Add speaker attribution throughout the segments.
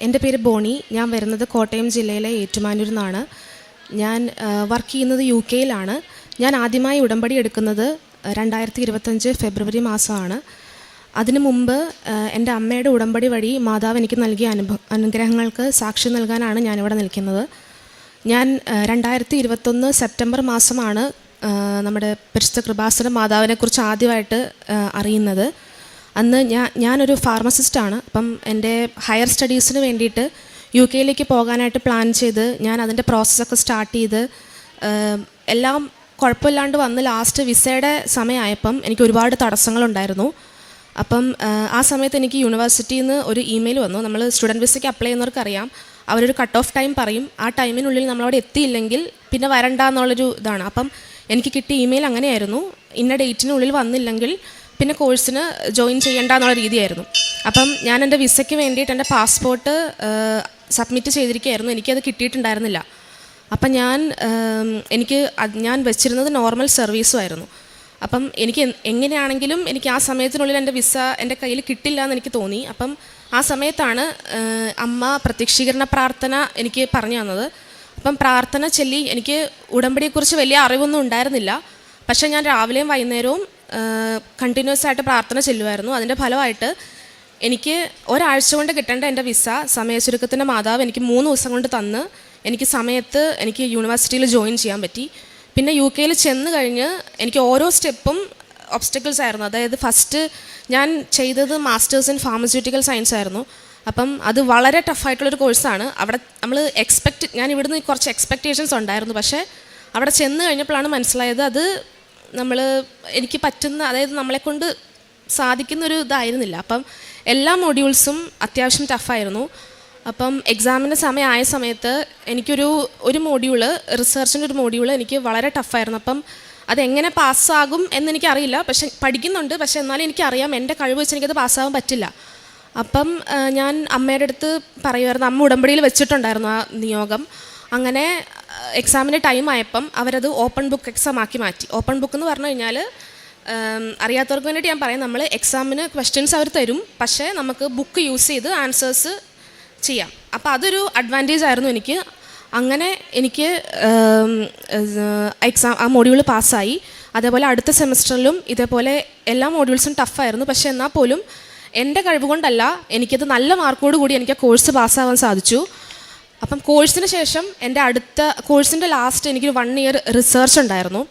Speaker 1: എൻ്റെ പേര് ബോണി. ഞാൻ വരുന്നത് കോട്ടയം ജില്ലയിലെ ഏറ്റുമാനൂരിൽ നിന്നാണ്. ഞാൻ വർക്ക് ചെയ്യുന്നത് UK-യിലാണ്. ഞാൻ ആദ്യമായി ഉടമ്പടി എടുക്കുന്നത് 2025 ഫെബ്രുവരി മാസമാണ്. അതിനു മുമ്പ് എൻ്റെ അമ്മയുടെ ഉടമ്പടി വഴി മാതാവ് എനിക്ക് നൽകിയ അനുഗ്രഹങ്ങൾക്ക് സാക്ഷി നൽകാനാണ് ഞാനിവിടെ നിൽക്കുന്നത്. ഞാൻ 2021 സെപ്റ്റംബർ മാസമാണ് നമ്മുടെ പരിശുദ്ധ കൃപാസന മാതാവിനെക്കുറിച്ച് ആദ്യമായിട്ട് അറിയുന്നത്. അന്ന് ഞാനൊരു ഫാർമസിസ്റ്റാണ്. അപ്പം എൻ്റെ ഹയർ സ്റ്റഡീസിന് വേണ്ടിയിട്ട് UK-യിലേക്ക് പോകാനായിട്ട് പ്ലാൻ ചെയ്ത് ഞാൻ അതിൻ്റെ പ്രോസസ്സൊക്കെ സ്റ്റാർട്ട് ചെയ്ത് എല്ലാം കുഴപ്പമില്ലാണ്ട് വന്ന് ലാസ്റ്റ് വിസയുടെ സമയമായപ്പം എനിക്ക് ഒരുപാട് തടസ്സങ്ങളുണ്ടായിരുന്നു. അപ്പം ആ സമയത്ത് എനിക്ക് യൂണിവേഴ്സിറ്റിയിൽ നിന്ന് ഒരു ഇമെയിൽ വന്നു. നമ്മൾ സ്റ്റുഡൻറ്റ് വിസയ്ക്ക് അപ്ലൈ ചെയ്യുന്നവർക്കറിയാം, അവരൊരു കട്ട് ഓഫ് ടൈം പറയും. ആ ടൈമിനുള്ളിൽ നമ്മളവിടെ എത്തിയില്ലെങ്കിൽ പിന്നെ വരണ്ട എന്നുള്ളൊരു ഇതാണ്. അപ്പം എനിക്ക് കിട്ടിയ ഇമെയിൽ അങ്ങനെയായിരുന്നു, ഇന്ന ഡേറ്റിനുള്ളിൽ വന്നില്ലെങ്കിൽ പിന്നെ കോഴ്സിന് ജോയിൻ ചെയ്യേണ്ട എന്നുള്ള രീതിയായിരുന്നു. അപ്പം ഞാൻ എൻ്റെ വിസയ്ക്ക് വേണ്ടിയിട്ട് എൻ്റെ പാസ്പോർട്ട് സബ്മിറ്റ് ചെയ്തിരിക്കുകയായിരുന്നു. എനിക്കത് കിട്ടിയിട്ടുണ്ടായിരുന്നില്ല. അപ്പം ഞാൻ വെച്ചിരുന്നത് നോർമൽ സർവീസുമായിരുന്നു. അപ്പം എനിക്ക് എങ്ങനെയാണെങ്കിലും എനിക്ക് ആ സമയത്തിനുള്ളിൽ എൻ്റെ വിസ എൻ്റെ കയ്യിൽ കിട്ടില്ല എന്ന് എനിക്ക് തോന്നി. അപ്പം ആ സമയത്താണ് അമ്മ പ്രത്യക്ഷീകരണ പ്രാർത്ഥന എനിക്ക് പറഞ്ഞു തന്നത്. അപ്പം പ്രാർത്ഥന ചൊല്ലി എനിക്ക് ഉടമ്പടിയെക്കുറിച്ച് വലിയ അറിവൊന്നും ഉണ്ടായിരുന്നില്ല. പക്ഷേ ഞാൻ രാവിലെയും വൈകുന്നേരവും കണ്ടിന്യൂസ് ആയിട്ട് പ്രാർത്ഥന ചെല്ലുമായിരുന്നു. അതിൻ്റെ ഫലമായിട്ട് എനിക്ക് ഒരാഴ്ച കൊണ്ട് കിട്ടേണ്ട എൻ്റെ വിസ സമയചുരുക്കത്തിൻ്റെ മാതാവ് എനിക്ക് 3 ദിവസം കൊണ്ട് തന്ന് എനിക്ക് സമയത്ത് എനിക്ക് യൂണിവേഴ്സിറ്റിയിൽ ജോയിൻ ചെയ്യാൻ പറ്റി. പിന്നെ UK-യിൽ ചെന്ന് കഴിഞ്ഞ് എനിക്ക് ഓരോ സ്റ്റെപ്പും ഒബ്സ്റ്റക്കിൾസ് ആയിരുന്നു. അതായത് ഫസ്റ്റ് ഞാൻ ചെയ്തത് മാസ്റ്റേഴ്സ് ഇൻ ഫാർമസ്യൂട്ടിക്കൽ സയൻസ് ആയിരുന്നു. അപ്പം അത് വളരെ ടഫായിട്ടുള്ളൊരു കോഴ്സാണ്. അവിടെ ഞാൻ ഇവിടുന്ന് കുറച്ച് എക്സ്പെക്റ്റേഷൻസ് ഉണ്ടായിരുന്നു. പക്ഷേ അവിടെ ചെന്ന് കഴിഞ്ഞപ്പോഴാണ് മനസ്സിലായത് അത് എനിക്ക് പറ്റുന്ന, അതായത് നമ്മളെക്കൊണ്ട് സാധിക്കുന്നൊരു ഇതായിരുന്നില്ല. അപ്പം എല്ലാ മൊഡ്യൂൾസും അത്യാവശ്യം ടഫായിരുന്നു. അപ്പം എക്സാമിൻ്റെ സമയമായ സമയത്ത് ഒരു മൊഡ്യൂള്, റിസർച്ചിൻ്റെ ഒരു മൊഡ്യൂള് എനിക്ക് വളരെ ടഫായിരുന്നു. അപ്പം അതെങ്ങനെ പാസ്സാകും എന്നെനിക്കറിയില്ല. പക്ഷെ പഠിക്കുന്നുണ്ട്. പക്ഷെ എന്നാലും എനിക്കറിയാം എൻ്റെ കഴിവ് വെച്ച് എനിക്കത് പാസ്സാകാൻ പറ്റില്ല. അപ്പം ഞാൻ അമ്മയുടെ അടുത്ത് പറയുമായിരുന്നു. അമ്മ ഉടമ്പടിയിൽ വെച്ചിട്ടുണ്ടായിരുന്നു ആ നിയോഗം. അങ്ങനെ എക്സാമിൻ്റെ ടൈം ആയപ്പം അവരത് ഓപ്പൺ ബുക്ക് എക്സാം ആക്കി മാറ്റി. ഓപ്പൺ ബുക്ക് എന്ന് പറഞ്ഞു കഴിഞ്ഞാൽ അറിയാത്തവർക്ക് വേണ്ടിയിട്ട് ഞാൻ പറയാം, നമ്മൾ എക്സാമിന് ക്വസ്റ്റ്യൻസ് അവർ തരും, പക്ഷേ നമുക്ക് ബുക്ക് യൂസ് ചെയ്ത് ആൻസേഴ്സ് ചെയ്യാം. അപ്പോൾ അതൊരു അഡ്വാൻറ്റേജ് ആയിരുന്നു എനിക്ക്. അങ്ങനെ എനിക്ക് ആ മൊഡ്യൂൾ പാസ്സായി. അതേപോലെ അടുത്ത സെമിസ്റ്ററിലും ഇതേപോലെ എല്ലാ മൊഡ്യൂൾസും ടഫായിരുന്നു. പക്ഷേ എന്നാൽ പോലും എൻ്റെ കഴിവ് കൊണ്ടല്ല, എനിക്കത് നല്ല മാർക്കോട് കൂടി എനിക്ക് ആ കോഴ്സ് പാസ്സാവാൻ സാധിച്ചു. അപ്പം കോഴ്സിന് ശേഷം കോഴ്സിൻ്റെ ലാസ്റ്റ് എനിക്കൊരു 1 ഇയർ റിസർച്ച് ഉണ്ടായിരുന്നു.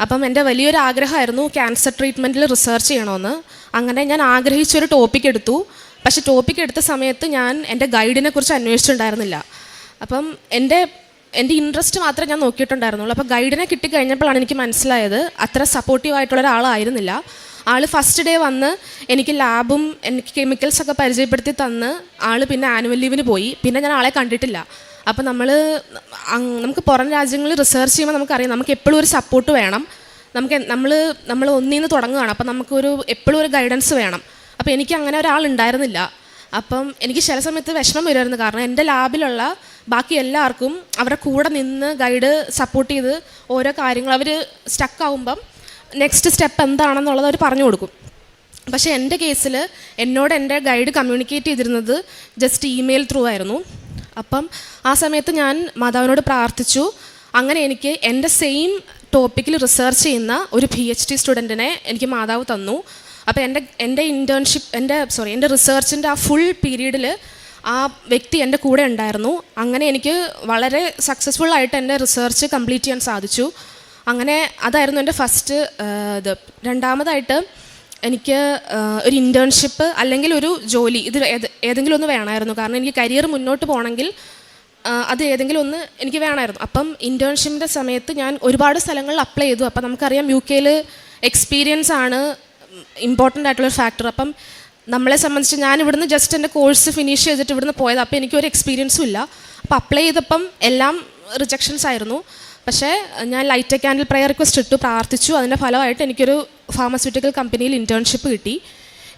Speaker 1: അപ്പം എൻ്റെ വലിയൊരു ആഗ്രഹമായിരുന്നു ക്യാൻസർ ട്രീറ്റ്മെൻറ്റിൽ റിസർച്ച് ചെയ്യണമെന്ന്. അങ്ങനെ ഞാൻ ആഗ്രഹിച്ചൊരു ടോപ്പിക് എടുത്തു. പക്ഷേ ടോപ്പിക് എടുത്ത സമയത്ത് ഞാൻ എൻ്റെ ഗൈഡിനെ കുറിച്ച് അന്വേഷിച്ചിട്ടുണ്ടായിരുന്നില്ല. അപ്പം എൻ്റെ ഇൻട്രസ്റ്റ് മാത്രമേ ഞാൻ നോക്കിയിട്ടുണ്ടായിരുന്നുള്ളൂ. അപ്പോൾ ഗൈഡിനെ കിട്ടിക്കഴിഞ്ഞപ്പോഴാണ് എനിക്ക് മനസ്സിലായത് അത്ര സപ്പോർട്ടീവായിട്ടുള്ള ഒരാളായിരുന്നില്ല. ആൾ ഫസ്റ്റ് ഡേ വന്ന് എനിക്ക് ലാബും എനിക്ക് കെമിക്കൽസൊക്കെ പരിചയപ്പെടുത്തി തന്ന് പിന്നെ ആനുവൽ ലീവിന് പോയി. പിന്നെ ഞാൻ ആളെ കണ്ടിട്ടില്ല. അപ്പം നമുക്ക് പുറം രാജ്യങ്ങളിൽ റിസർച്ച് ചെയ്യുമ്പോൾ നമുക്കറിയാം നമുക്ക് എപ്പോഴും ഒരു സപ്പോർട്ട് വേണം. നമ്മൾ ഒന്നിൽ നിന്ന് തുടങ്ങുകയാണ്. അപ്പം എപ്പോഴും ഒരു ഗൈഡൻസ് വേണം. അപ്പോൾ എനിക്ക് അങ്ങനെ ഒരാളുണ്ടായിരുന്നില്ല. അപ്പം എനിക്ക് ചില സമയത്ത് വിഷമം വരുമായിരുന്നു. കാരണം എൻ്റെ ലാബിലുള്ള ബാക്കി എല്ലാവർക്കും അവരുടെ കൂടെ നിന്ന് ഗൈഡ് സപ്പോർട്ട് ചെയ്ത് ഓരോ കാര്യങ്ങൾ അവർ സ്റ്റക്കാവുമ്പം നെക്സ്റ്റ് സ്റ്റെപ്പ് എന്താണെന്നുള്ളത് അവർ പറഞ്ഞു കൊടുക്കും. പക്ഷേ എൻ്റെ കേസിൽ എന്നോട് എൻ്റെ ഗൈഡ് കമ്മ്യൂണിക്കേറ്റ് ചെയ്തിരുന്നത് ജസ്റ്റ് ഇമെയിൽ ത്രൂ ആയിരുന്നു. അപ്പം ആ സമയത്ത് ഞാൻ മാതാവിനോട് പ്രാർത്ഥിച്ചു. അങ്ങനെ എനിക്ക് എൻ്റെ സെയിം ടോപ്പിക്കിൽ റിസർച്ച് ചെയ്യുന്ന ഒരു PhD സ്റ്റുഡൻറ്റിനെ എനിക്ക് മാതാവ് തന്നു. അപ്പോൾ എൻ്റെ റിസർച്ചിൻ്റെ ആ ഫുൾ പീരീഡിൽ ആ വ്യക്തി എൻ്റെ കൂടെ ഉണ്ടായിരുന്നു. അങ്ങനെ എനിക്ക് വളരെ സക്സസ്ഫുള്ളായിട്ട് എൻ്റെ റിസർച്ച് കംപ്ലീറ്റ് ചെയ്യാൻ സാധിച്ചു. അങ്ങനെ അതായിരുന്നു എൻ്റെ ഫസ്റ്റ് ഇത്. രണ്ടാമതായിട്ട് എനിക്ക് ഒരു ഇൻറ്റേൺഷിപ്പ് അല്ലെങ്കിൽ ഒരു ജോലി, ഇത് ഏതെങ്കിലും ഒന്ന് വേണമായിരുന്നു. കാരണം എനിക്ക് കരിയർ മുന്നോട്ട് പോകണമെങ്കിൽ അത് ഏതെങ്കിലും ഒന്ന് എനിക്ക് വേണമായിരുന്നു. അപ്പം ഇൻറ്റേൺഷിപ്പിൻ്റെ സമയത്ത് ഞാൻ ഒരുപാട് സ്ഥലങ്ങളിൽ അപ്ലൈ ചെയ്തു. അപ്പം നമുക്കറിയാം UK-യിൽ എക്സ്പീരിയൻസ് ആണ് ഇമ്പോർട്ടൻ്റ് ആയിട്ടുള്ളൊരു ഫാക്ടർ. അപ്പം നമ്മളെ സംബന്ധിച്ച് ഞാൻ ഇവിടുന്ന് ജസ്റ്റ് എൻ്റെ കോഴ്സ് ഫിനിഷ് ചെയ്തിട്ട് ഇവിടുന്ന് പോയത്. അപ്പോൾ എനിക്കൊരു എക്സ്പീരിയൻസും ഇല്ല. അപ്പോൾ അപ്ലൈ ചെയ്തപ്പം എല്ലാം റിജക്ഷൻസ് ആയിരുന്നു. പക്ഷേ ഞാൻ light a candle prayer request ഇട്ടു, പ്രാർത്ഥിച്ചു. അതിൻ്റെ ഫലമായിട്ട് എനിക്കൊരു ഫാർമസ്യൂട്ടിക്കൽ കമ്പനിയിൽ ഇൻറ്റേൺഷിപ്പ് കിട്ടി.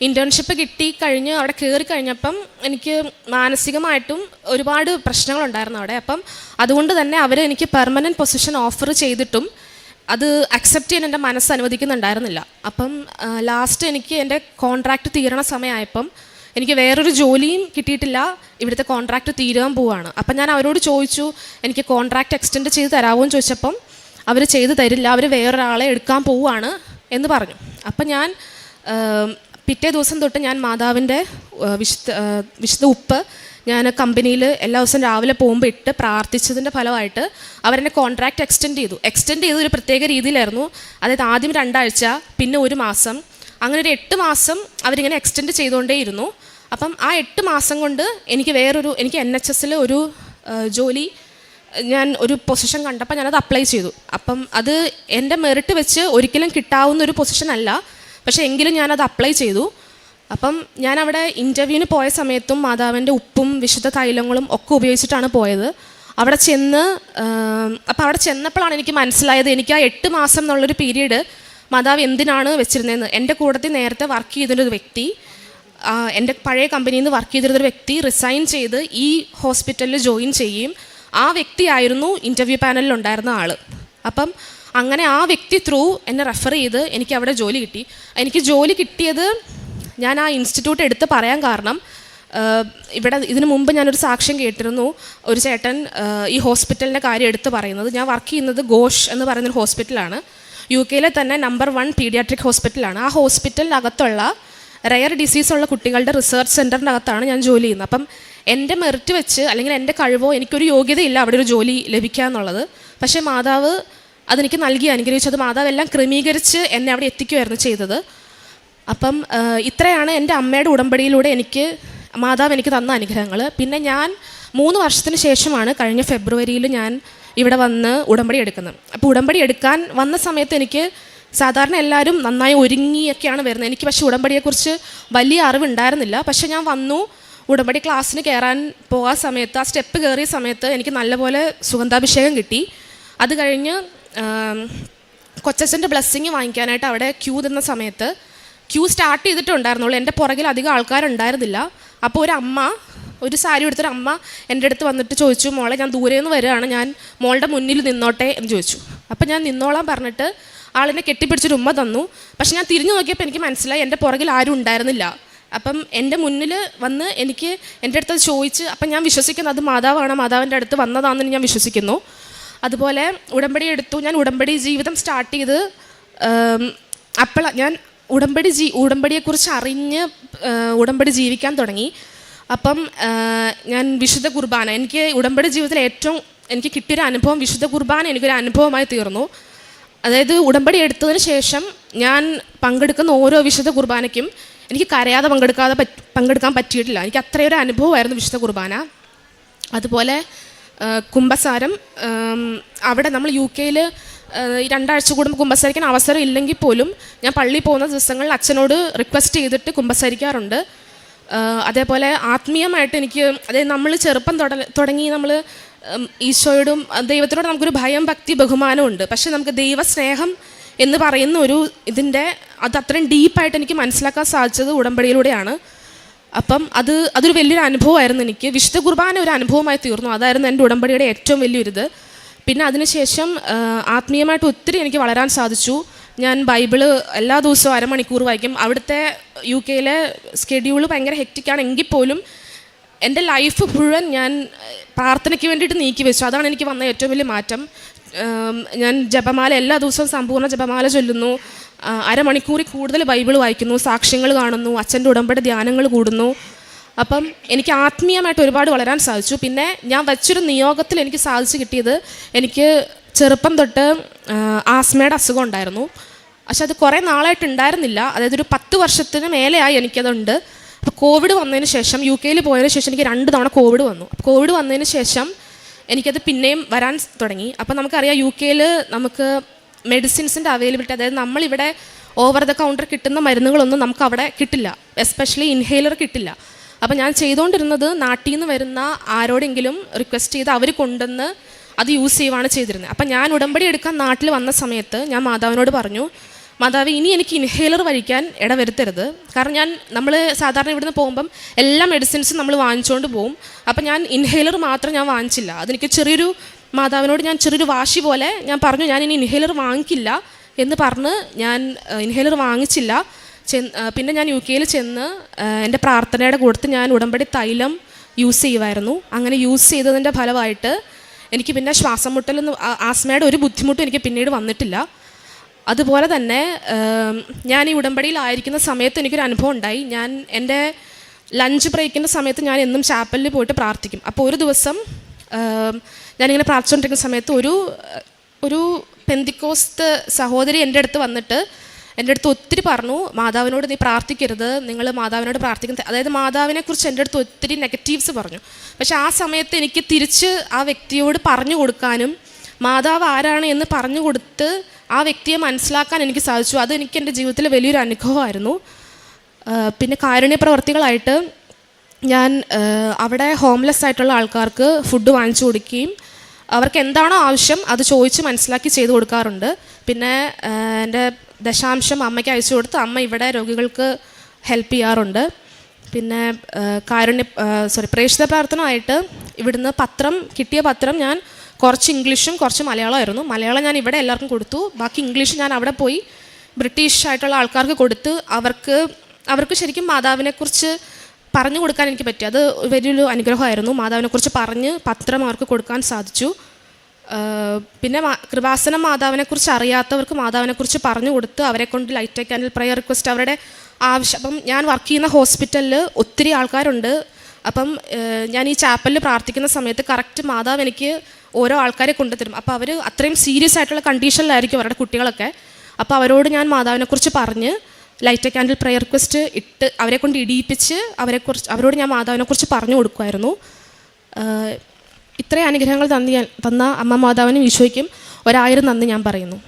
Speaker 1: ഇൻറ്റേൺഷിപ്പ് കിട്ടിക്കഴിഞ്ഞ് അവിടെ കയറി കഴിഞ്ഞപ്പം എനിക്ക് മാനസികമായിട്ടും ഒരുപാട് പ്രശ്നങ്ങളുണ്ടായിരുന്നു അവിടെ. അപ്പം അതുകൊണ്ട് തന്നെ എനിക്ക് പെർമനൻറ്റ് പൊസിഷൻ ഓഫർ ചെയ്തിട്ടും അത് അക്സെപ്റ്റ് ചെയ്യാൻ എൻ്റെ മനസ്സ് അനുവദിക്കുന്നുണ്ടായിരുന്നില്ല. അപ്പം ലാസ്റ്റ് എനിക്ക് എൻ്റെ കോൺട്രാക്റ്റ് തീരണ സമയമായപ്പം എനിക്ക് വേറൊരു ജോലിയും കിട്ടിയിട്ടില്ല, ഇവിടുത്തെ കോൺട്രാക്റ്റ് തീരാൻ പോവാണ്. അപ്പം ഞാൻ അവരോട് ചോദിച്ചു, എനിക്ക് കോൺട്രാക്റ്റ് എക്സ്റ്റെൻഡ് ചെയ്ത് തരാമോ എന്ന് ചോദിച്ചപ്പം അവർ ചെയ്ത് തരില്ല, അവർ വേറൊരാളെ എടുക്കാൻ പോവുകയാണ് എന്ന് പറഞ്ഞു. അപ്പം ഞാൻ പിറ്റേ ദിവസം തൊട്ട് ഞാൻ മാതാവിൻ്റെ വിശുദ്ധ ഉപ്പ് ഞാൻ കമ്പനിയിൽ എല്ലാ ദിവസവും രാവിലെ പോകുമ്പോൾ ഇട്ട് പ്രാർത്ഥിച്ചതിൻ്റെ ഫലമായിട്ട് അവരെന്നെ കോൺട്രാക്റ്റ് എക്സ്റ്റെൻഡ് ചെയ്ത് ഒരു പ്രത്യേക രീതിയിലായിരുന്നു. അതായത് ആദ്യം 2 ആഴ്ച, പിന്നെ 1 മാസം, അങ്ങനെ ഒരു 8 മാസം അവരിങ്ങനെ എക്സ്റ്റെൻഡ് ചെയ്തുകൊണ്ടേയിരുന്നു. അപ്പം ആ 8 മാസം കൊണ്ട് എനിക്ക് എനിക്ക് NHS ഒരു ജോലി, ഞാൻ ഒരു പൊസിഷൻ കണ്ടപ്പോൾ ഞാനത് അപ്ലൈ ചെയ്തു. അപ്പം അത് എൻ്റെ മെറിറ്റ് വെച്ച് ഒരിക്കലും കിട്ടാവുന്ന ഒരു പൊസിഷൻ അല്ല, പക്ഷേ എങ്കിലും ഞാനത് അപ്ലൈ ചെയ്തു. അപ്പം ഞാൻ അവിടെ ഇൻ്റർവ്യൂവിന് പോയ സമയത്തും മാതാവിൻ്റെ ഉപ്പും വിശുദ്ധ തൈലങ്ങളും ഒക്കെ ഉപയോഗിച്ചിട്ടാണ് പോയത്. അവിടെ ചെന്നപ്പോഴാണ് എനിക്ക് മനസ്സിലായത്, എനിക്ക് ആ 8 മാസം എന്നുള്ളൊരു പീരീഡ് മാതാവ് എന്തിനാണ് വെച്ചിരുന്നതെന്ന്. എൻ്റെ കൂട്ടത്തിൽ നേരത്തെ വർക്ക് ചെയ്തിരുന്നൊരു വ്യക്തി, എൻ്റെ പഴയ കമ്പനിയിൽ നിന്ന് വർക്ക് ചെയ്തിരുന്നൊരു വ്യക്തി റിസൈൻ ചെയ്ത് ഈ ഹോസ്പിറ്റലിൽ ജോയിൻ ചെയ്യും. ആ വ്യക്തിയായിരുന്നു ഇൻ്റർവ്യൂ പാനലിൽ ഉണ്ടായിരുന്ന ആൾ. അപ്പം അങ്ങനെ ആ വ്യക്തി ത്രൂ എന്നെ റെഫർ ചെയ്ത് എനിക്ക് അവിടെ ജോലി കിട്ടി. എനിക്ക് ജോലി കിട്ടിയത് ഞാൻ ആ ഇൻസ്റ്റിറ്റ്യൂട്ട് എടുത്ത് പറയാൻ കാരണം, ഇവിടെ ഇതിനു മുമ്പ് ഞാനൊരു സാക്ഷ്യം കേട്ടിരുന്നു, ഒരു ചേട്ടൻ ഈ ഹോസ്പിറ്റലിൻ്റെ കാര്യം എടുത്ത് പറയുന്നത്. ഞാൻ വർക്ക് ചെയ്യുന്നത് ഘോഷ് എന്ന് പറയുന്നൊരു ഹോസ്പിറ്റലാണ്, UK തന്നെ നമ്പർ 1 പീഡിയാട്രിക് ഹോസ്പിറ്റലാണ്. ആ ഹോസ്പിറ്റലിനകത്തുള്ള റെയർ ഡിസീസുള്ള കുട്ടികളുടെ റിസർച്ച് സെൻറ്ററിൻ്റെ അകത്താണ് ഞാൻ ജോലി ചെയ്യുന്നത്. അപ്പം എൻ്റെ മെറിറ്റ് വെച്ച് അല്ലെങ്കിൽ എൻ്റെ കഴിവോ എനിക്കൊരു യോഗ്യതയില്ല അവിടെ ഒരു ജോലി ലഭിക്കുക എന്നുള്ളത്. പക്ഷേ മാതാവ് അതെനിക്ക് നൽകി അനുഗ്രഹിച്ചത്. മാതാവ് എല്ലാം ക്രമീകരിച്ച് എന്നെ അവിടെ എത്തിക്കുകയായിരുന്നു ചെയ്തത്. അപ്പം ഇത്രയാണ് എൻ്റെ അമ്മയുടെ ഉടമ്പടിയിലൂടെ മാതാവ് എനിക്ക് തന്ന അനുഗ്രഹങ്ങൾ. പിന്നെ ഞാൻ 3 വർഷത്തിന് ശേഷമാണ് കഴിഞ്ഞ ഫെബ്രുവരിയിൽ ഞാൻ ഇവിടെ വന്ന് ഉടമ്പടി എടുക്കുന്നത്. അപ്പോൾ ഉടമ്പടി എടുക്കാൻ വന്ന സമയത്ത് എനിക്ക് സാധാരണ എല്ലാവരും നന്നായി ഒരുങ്ങിയൊക്കെയാണ് വരുന്നത്. എനിക്ക് പക്ഷേ ഉടമ്പടിയെക്കുറിച്ച് വലിയ അറിവുണ്ടായിരുന്നില്ല. പക്ഷേ ഞാൻ വന്നു, ഉടമ്പടി ക്ലാസ്സിന് പോകാൻ സമയത്ത്, ആ സ്റ്റെപ്പ് കയറിയ സമയത്ത് എനിക്ക് നല്ലപോലെ സുഗന്ധാഭിഷേകം കിട്ടി. അത് കഴിഞ്ഞ് കൊച്ചച്ഛൻ്റെ ബ്ലെസ്സിങ് വാങ്ങിക്കാനായിട്ട് അവിടെ ക്യൂ നിന്ന സമയത്ത് സ്റ്റാർട്ട് ചെയ്തിട്ടുണ്ടായിരുന്നുള്ളൂ. എൻ്റെ പുറകിൽ അധികം ആൾക്കാരുണ്ടായിരുന്നില്ല. അപ്പോൾ ഒരു സാരി എടുത്തൊരു അമ്മ എൻ്റെ അടുത്ത് വന്നിട്ട് ചോദിച്ചു, മോളെ ഞാൻ ദൂരെ നിന്ന് വരികയാണ്, ഞാൻ മോളുടെ മുന്നിൽ നിന്നോട്ടെ എന്ന് ചോദിച്ചു. അപ്പോൾ ഞാൻ നിന്നോളാൻ പറഞ്ഞിട്ട് ആളിനെ കെട്ടിപ്പിടിച്ചൊരു ഉമ്മ തന്നു. പക്ഷെ ഞാൻ തിരിഞ്ഞു നോക്കിയപ്പോൾ എനിക്ക് മനസ്സിലായി എൻ്റെ പുറകിൽ ആരും ഉണ്ടായിരുന്നില്ല. അപ്പം എൻ്റെ മുന്നിൽ വന്ന് എൻ്റെ അടുത്ത് ചോദിച്ച്, അപ്പം ഞാൻ വിശ്വസിക്കുന്നത് അത് മാതാവാണ്, മാതാവിൻ്റെ അടുത്ത് വന്നതാണെന്ന് ഞാൻ വിശ്വസിക്കുന്നു. അതുപോലെ ഉടമ്പടി എടുത്തു. ഞാൻ ഉടമ്പടി ജീവിതം സ്റ്റാർട്ട് ചെയ്ത് അപ്പോൾ ഞാൻ ഉടമ്പടിയെക്കുറിച്ച് അറിഞ്ഞ് ഉടമ്പടി ജീവിക്കാൻ തുടങ്ങി. അപ്പം ഞാൻ വിശുദ്ധ കുർബാന, എനിക്ക് ഉടമ്പടി ജീവിതത്തിൽ എനിക്ക് കിട്ടിയൊരു അനുഭവം വിശുദ്ധ കുർബാന എനിക്കൊരു അനുഭവമായി തീർന്നു. അതായത് ഉടമ്പടി എടുത്തതിന് ശേഷം ഞാൻ പങ്കെടുക്കുന്ന ഓരോ വിശുദ്ധ കുർബാനയ്ക്കും എനിക്ക് കരയാതെ പങ്കെടുക്കാൻ പറ്റിയിട്ടില്ല. എനിക്ക് അത്രയൊരു അനുഭവമായിരുന്നു വിശുദ്ധ കുർബാന. അതുപോലെ കുമ്പസാരം, അവിടെ നമ്മൾ UK 2 ആഴ്ച കൂടുമ്പോൾ കുമ്പസാരിക്കാൻ അവസരം ഇല്ലെങ്കിൽ പോലും ഞാൻ പള്ളിയിൽ പോകുന്ന ദിവസങ്ങളിൽ അച്ഛനോട് റിക്വസ്റ്റ് ചെയ്തിട്ട് കുമ്പസാരിക്കാറുണ്ട്. അതേപോലെ ആത്മീയമായിട്ട് അതായത് നമ്മൾ ചെറുപ്പം തുടങ്ങി നമ്മൾ ഈശോയോടും ദൈവത്തിനോട് നമുക്കൊരു ഭയം, ഭക്തി, ബഹുമാനമുണ്ട്. പക്ഷെ നമുക്ക് ദൈവസ്നേഹം എന്ന് പറയുന്ന അത് അത്രയും ഡീപ്പായിട്ട് എനിക്ക് മനസ്സിലാക്കാൻ സാധിച്ചത് ഉടമ്പടിയിലൂടെയാണ്. അപ്പം അതൊരു വലിയൊരു അനുഭവമായിരുന്നു എനിക്ക്. വിശുദ്ധ കുർബാന ഒരു അനുഭവമായി തീർന്നു. അതായിരുന്നു എൻ്റെ ഉടമ്പടിയുടെ ഏറ്റവും വലിയൊരിത്. പിന്നെ അതിനുശേഷം ആത്മീയമായിട്ട് ഒത്തിരി എനിക്ക് വളരാൻ സാധിച്ചു. ഞാൻ ബൈബിള് എല്ലാ ദിവസവും 1/2 മണിക്കൂർ വായിക്കും. അവിടുത്തെ UK സ്കെഡ്യൂൾ ഭയങ്കര ഹെക്റ്റിക്കാണ് എങ്കിൽ പോലും എൻ്റെ ലൈഫ് മുഴുവൻ ഞാൻ പ്രാർത്ഥനയ്ക്ക് വേണ്ടിയിട്ട് നീക്കി വെച്ചു. അതാണ് എനിക്ക് വന്ന ഏറ്റവും വലിയ മാറ്റം. ഞാൻ ജപമാല എല്ലാ ദിവസവും സമ്പൂർണ്ണ ജപമാല ചൊല്ലുന്നു, 1/2 മണിക്കൂറിൽ കൂടുതൽ ബൈബിൾ വായിക്കുന്നു, സാക്ഷ്യങ്ങൾ കാണുന്നു, അച്ഛൻ്റെ ഉടമ്പടി ധ്യാനങ്ങൾ കൂടുന്നു. അപ്പം എനിക്ക് ആത്മീയമായിട്ട് ഒരുപാട് വളരാൻ സാധിച്ചു. പിന്നെ ഞാൻ വച്ചൊരു നിയോഗത്തിൽ എനിക്ക് സാധിച്ചു കിട്ടിയത്, എനിക്ക് ചെറുപ്പം തൊട്ട് ആസ്മയുടെ അസുഖം ഉണ്ടായിരുന്നു. പക്ഷെ അത് കുറേ നാളായിട്ടുണ്ടായിരുന്നില്ല. അതായത് ഒരു 10 വർഷത്തിന് മേലെയായി എനിക്കതുണ്ട്. അപ്പോൾ കോവിഡ് വന്നതിന് ശേഷം UK പോയതിന് ശേഷം എനിക്ക് 2 തവണ കോവിഡ് വന്നു. കോവിഡ് വന്നതിന് ശേഷം എനിക്കത് പിന്നെയും വരാൻ തുടങ്ങി. അപ്പം നമുക്കറിയാം UK നമുക്ക് മെഡിസിൻസിൻ്റെ അവൈലബിലിറ്റി, അതായത് നമ്മളിവിടെ ഓവർ ദ കൗണ്ടർ കിട്ടുന്ന മരുന്നുകളൊന്നും നമുക്ക് അവിടെ കിട്ടില്ല, എസ്പെഷ്യലി ഇൻഹേലർ കിട്ടില്ല. അപ്പം ഞാൻ ചെയ്തുകൊണ്ടിരുന്നത് നാട്ടിൽ നിന്ന് വരുന്ന ആരോടെങ്കിലും റിക്വസ്റ്റ് ചെയ്ത് അവർ കൊണ്ടുവന്ന് അത് യൂസ് ചെയ്യുവാണ് ചെയ്തിരുന്നത്. അപ്പം ഞാൻ ഉടമ്പടി എടുക്കാൻ നാട്ടിൽ വന്ന സമയത്ത് ഞാൻ മാതാവിനോട് പറഞ്ഞു, മാതാവ് ഇനി എനിക്ക് ഇൻഹേലർ വലിക്കാൻ ഇടവരുത്തരുത്. കാരണം നമ്മൾ സാധാരണ ഇവിടുന്ന് പോകുമ്പം എല്ലാ മെഡിസിൻസും നമ്മൾ വാങ്ങിച്ചുകൊണ്ട് പോകും. അപ്പം ഞാൻ ഇൻഹേലർ മാത്രം ഞാൻ വാങ്ങിച്ചില്ല. അതെനിക്ക് മാതാവിനോട് ഞാൻ ചെറിയൊരു വാശി പോലെ ഞാൻ പറഞ്ഞു, ഞാൻ ഇനി ഇൻഹേലർ വാങ്ങിക്കില്ല എന്ന് പറഞ്ഞ് ഞാൻ ഇൻഹേലർ വാങ്ങിച്ചില്ല. പിന്നെ ഞാൻ UK ചെന്ന് എൻ്റെ പ്രാർത്ഥനയുടെ കൂട്ടത്തിൽ ഞാൻ ഉടമ്പടി തൈലം യൂസ് ചെയ്യുമായിരുന്നു. അങ്ങനെ യൂസ് ചെയ്തതിൻ്റെ ഫലമായിട്ട് എനിക്ക് പിന്നെ ശ്വാസം മുട്ടലൊന്നും ആസ്മയുടെ ഒരു ബുദ്ധിമുട്ടും എനിക്ക് പിന്നീട് വന്നിട്ടില്ല. അതുപോലെ തന്നെ ഞാൻ ഈ ഉടമ്പടിയിലായിരിക്കുന്ന സമയത്ത് എനിക്കൊരു അനുഭവം ഉണ്ടായി. ഞാൻ എൻ്റെ ലഞ്ച് ബ്രേക്കിൻ്റെ സമയത്ത് ഞാൻ എന്നും ചാപ്പലിൽ പോയിട്ട് പ്രാർത്ഥിക്കും. അപ്പോൾ ഒരു ദിവസം ഞാനിങ്ങനെ പ്രാർത്ഥിച്ചുകൊണ്ടിരിക്കുന്ന സമയത്ത് ഒരു പെന്തിക്കോസ്ത് സഹോദരി എൻ്റെ അടുത്ത് വന്നിട്ട് എൻ്റെ അടുത്ത് ഒത്തിരി പറഞ്ഞു, മാതാവിനോട് നീ പ്രാർത്ഥിക്കരുത്, നിങ്ങൾ മാതാവിനോട് പ്രാർത്ഥിക്കുന്നത്, അതായത് മാതാവിനെക്കുറിച്ച് എൻ്റെ അടുത്ത് ഒത്തിരി നെഗറ്റീവ്സ് പറഞ്ഞു. പക്ഷെ ആ സമയത്ത് എനിക്ക് തിരിച്ച് ആ വ്യക്തിയോട് പറഞ്ഞു കൊടുക്കാനും മാതാവ് ആരാണ് എന്ന് പറഞ്ഞു കൊടുത്ത് ആ വ്യക്തിയെ മനസ്സിലാക്കാൻ എനിക്ക് സാധിച്ചു. അത് എനിക്ക് എൻ്റെ ജീവിതത്തിൽ വലിയൊരു അനുഭവമായിരുന്നു. പിന്നെ കാരുണ്യ പ്രവർത്തികളായിട്ട് ഞാൻ അവിടെ ഹോംലെസ് ആയിട്ടുള്ള ആൾക്കാർക്ക് ഫുഡ് വാങ്ങിച്ചു കൊടുക്കുകയും അവർക്ക് എന്താണോ ആവശ്യം അത് ചോദിച്ച് മനസ്സിലാക്കി ചെയ്തു കൊടുക്കാറുണ്ട്. പിന്നെ എൻ്റെ ദശാംശം അമ്മയ്ക്ക് അയച്ചു കൊടുത്ത് അമ്മ ഇവിടെ രോഗികൾക്ക് ഹെൽപ്പ് ചെയ്യാറുണ്ട്. പിന്നെ പ്രേക്ഷിത പ്രാർത്ഥനയായിട്ട് ഇവിടുന്ന് കിട്ടിയ പത്രം ഞാൻ കുറച്ച് ഇംഗ്ലീഷും കുറച്ച് മലയാളമായിരുന്നു. മലയാളം ഞാൻ ഇവിടെ എല്ലാവർക്കും കൊടുത്തു, ബാക്കി ഇംഗ്ലീഷ് ഞാൻ അവിടെ പോയി ബ്രിട്ടീഷ് ആയിട്ടുള്ള ആൾക്കാർക്ക് കൊടുത്ത് അവർക്ക് ശരിക്കും മാതാവിനെക്കുറിച്ച് പറഞ്ഞു കൊടുക്കാൻ എനിക്ക് പറ്റി. അത് വലിയൊരു അനുഗ്രഹമായിരുന്നു. മാതാവിനെക്കുറിച്ച് പറഞ്ഞ് പത്രം അവർക്ക് കൊടുക്കാൻ സാധിച്ചു. പിന്നെ കൃപാസനം മാതാവിനെക്കുറിച്ച് അറിയാത്തവർക്ക് മാതാവിനെക്കുറിച്ച് പറഞ്ഞു കൊടുത്ത് അവരെ കൊണ്ട് ലൈറ്റ് ക്യാൻഡിൽ പ്രയർ റിക്വസ്റ്റ് അവരുടെ ആവശ്യം. അപ്പം ഞാൻ വർക്ക് ചെയ്യുന്ന ഹോസ്പിറ്റലിൽ ഒത്തിരി ആൾക്കാരുണ്ട്. അപ്പം ഞാൻ ഈ ചാപ്പലിൽ പ്രാർത്ഥിക്കുന്ന സമയത്ത് കറക്റ്റ് മാതാവ് എനിക്ക് ഓരോ ആൾക്കാരെ കൊണ്ടുതരും. അപ്പോൾ അവർ അത്രയും സീരിയസ് ആയിട്ടുള്ള കണ്ടീഷനിലായിരിക്കും അവരുടെ കുട്ടികളൊക്കെ. അപ്പോൾ അവരോട് ഞാൻ മാതാവിനെക്കുറിച്ച് പറഞ്ഞ് ലൈറ്റ് ക്യാൻഡിൽ പ്രയർ റിക്വസ്റ്റ് ഇട്ട് അവരെ കൊണ്ട് ഇടിയിപ്പിച്ച് അവരോട് ഞാൻ മാതാവിനെക്കുറിച്ച് പറഞ്ഞു കൊടുക്കുമായിരുന്നു. ഇത്രയും അനുഗ്രഹങ്ങൾ തന്ന അമ്മ മാതാവിനും ഈശോയ്ക്കും 1000 നന്ദി ഞാൻ പറയുന്നു.